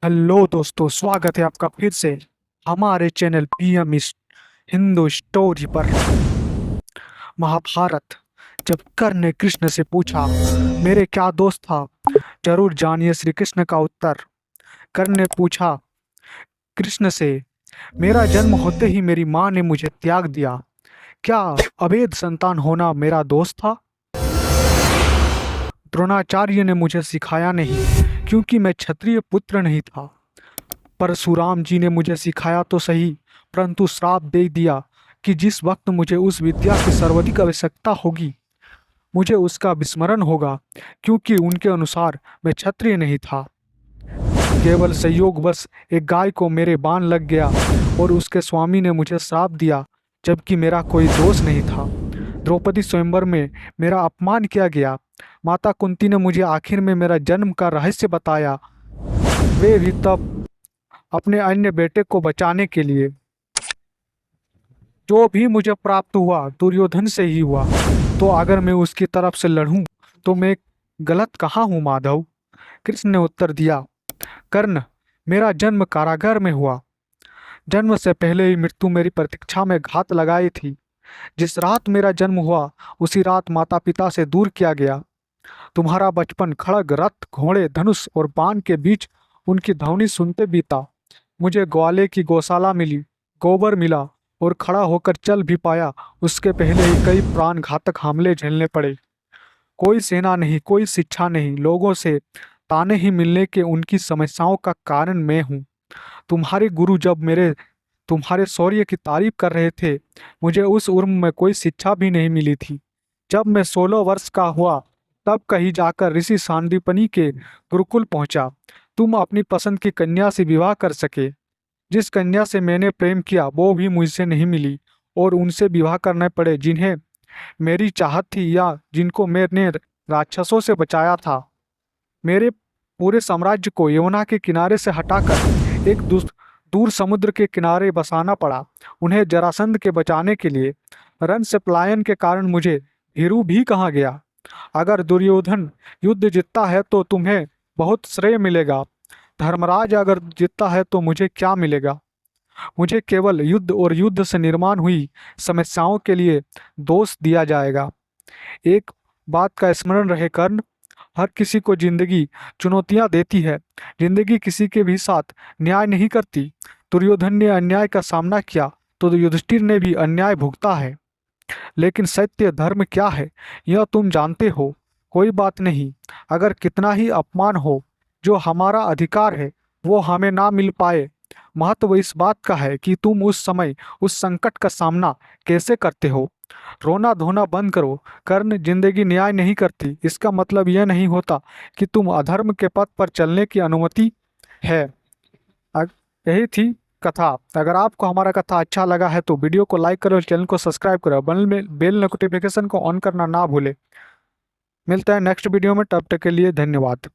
Hello दोस्तों, स्वागत है आपका फिर से हमारे चैनल पीएम हिंदू स्टोरी पर। महाभारत। जब कर्ण ने कृष्ण से पूछा, मेरे क्या दोस्त था, जरूर जानिए श्री कृष्ण का उत्तर। कर्ण ने पूछा कृष्ण से, मेरा जन्म होते ही मेरी माँ ने मुझे त्याग दिया, क्या अवैध संतान होना मेरा दोष था? द्रोणाचार्य ने मुझे सिखाया नहीं, क्योंकि मैं क्षत्रिय पुत्र नहीं था। परशुराम जी ने मुझे सिखाया तो सही, परंतु श्राप दे दिया कि जिस वक्त मुझे उस विद्या की सर्वाधिक आवश्यकता होगी, मुझे उसका विस्मरण होगा, क्योंकि उनके अनुसार मैं क्षत्रिय नहीं था। केवल संयोगवश एक गाय को मेरे बाण लग गया और उसके स्वामी ने मुझे श्राप दिया, जबकि मेरा कोई दोष नहीं था। द्रौपदी स्वयंवर में मेरा अपमान किया गया। माता कुंती ने मुझे आखिर में मेरा जन्म का रहस्य बताया, वे भी तब अपने अन्य बेटे को बचाने के लिए। जो भी मुझे प्राप्त हुआ दुर्योधन से ही हुआ, तो अगर मैं उसकी तरफ से लड़ूं तो मैं गलत कहाँ हूँ माधव? कृष्ण ने उत्तर दिया, कर्ण, मेरा जन्म कारागार में हुआ। जन्म से पहले ही मृत्यु मेरी प्रतीक्षा में घात लगाई थी। जिस रात मेरा जन्म हुआ उसी रात माता पिता से दूर किया गया। तुम्हारा बचपन खड़ग, रथ, घोड़े, धनुष और बाण के बीच उनकी ध्वनि सुनते बीता। मुझे ग्वाले की गौशाला मिली, गोबर मिला और खड़ा होकर चल भी पाया, उसके पहले ही कई प्राण घातक हमले झेलने पड़े। कोई सेना नहीं, कोई शिक्षा नहीं, लोगों से ताने ही मिलने के उनकी समस्याओं का कारण मैं हूँ। तुम्हारे गुरु जब मेरे तुम्हारे शौर्य की तारीफ कर रहे थे, मुझे उस उम्र में कोई शिक्षा भी नहीं मिली थी। जब मैं 16 वर्ष का हुआ, तब कहीं जाकर ऋषि सांदीपनि के गुरुकुल पहुंचा। तुम अपनी पसंद की कन्या से विवाह कर सके। जिस कन्या से मैंने प्रेम किया वो भी मुझसे नहीं मिली, और उनसे विवाह करने पड़े जिन्हें मेरी चाहत थी या जिनको मैंने राक्षसों से बचाया था। मेरे पूरे साम्राज्य को यमुना के किनारे से हटाकर एक दूर समुद्र के किनारे बसाना पड़ा, उन्हें जरासंध के बचाने के लिए। रण से पलायन के कारण मुझे भीरू भी कहा गया। अगर दुर्योधन युद्ध जीतता है तो तुम्हें बहुत श्रेय मिलेगा, धर्मराज अगर जीतता है तो मुझे क्या मिलेगा? मुझे केवल युद्ध और युद्ध से निर्माण हुई समस्याओं के लिए दोष दिया जाएगा। एक बात का स्मरण रहे कर्ण, हर किसी को जिंदगी चुनौतियां देती है, जिंदगी किसी के भी साथ न्याय नहीं करती। दुर्योधन ने अन्याय का सामना किया तो युधिष्ठिर ने भी अन्याय भुगता है, लेकिन सत्य धर्म क्या है यह तुम जानते हो। कोई बात नहीं, अगर कितना ही अपमान हो, जो हमारा अधिकार है वो हमें ना मिल पाए, महत्व इस बात का है कि तुम उस समय उस संकट का सामना कैसे करते हो। रोना धोना बंद करो कर्ण, जिंदगी न्याय नहीं करती, इसका मतलब यह नहीं होता कि तुम अधर्म के पथ पर चलने की अनुमति है। यही थी कथा। अगर आपको हमारा कथा अच्छा लगा है तो वीडियो को लाइक करो, चैनल को सब्सक्राइब करो, बेल नोटिफिकेशन को ऑन करना ना भूले। मिलता है नेक्स्ट वीडियो में, तब तक के लिए धन्यवाद।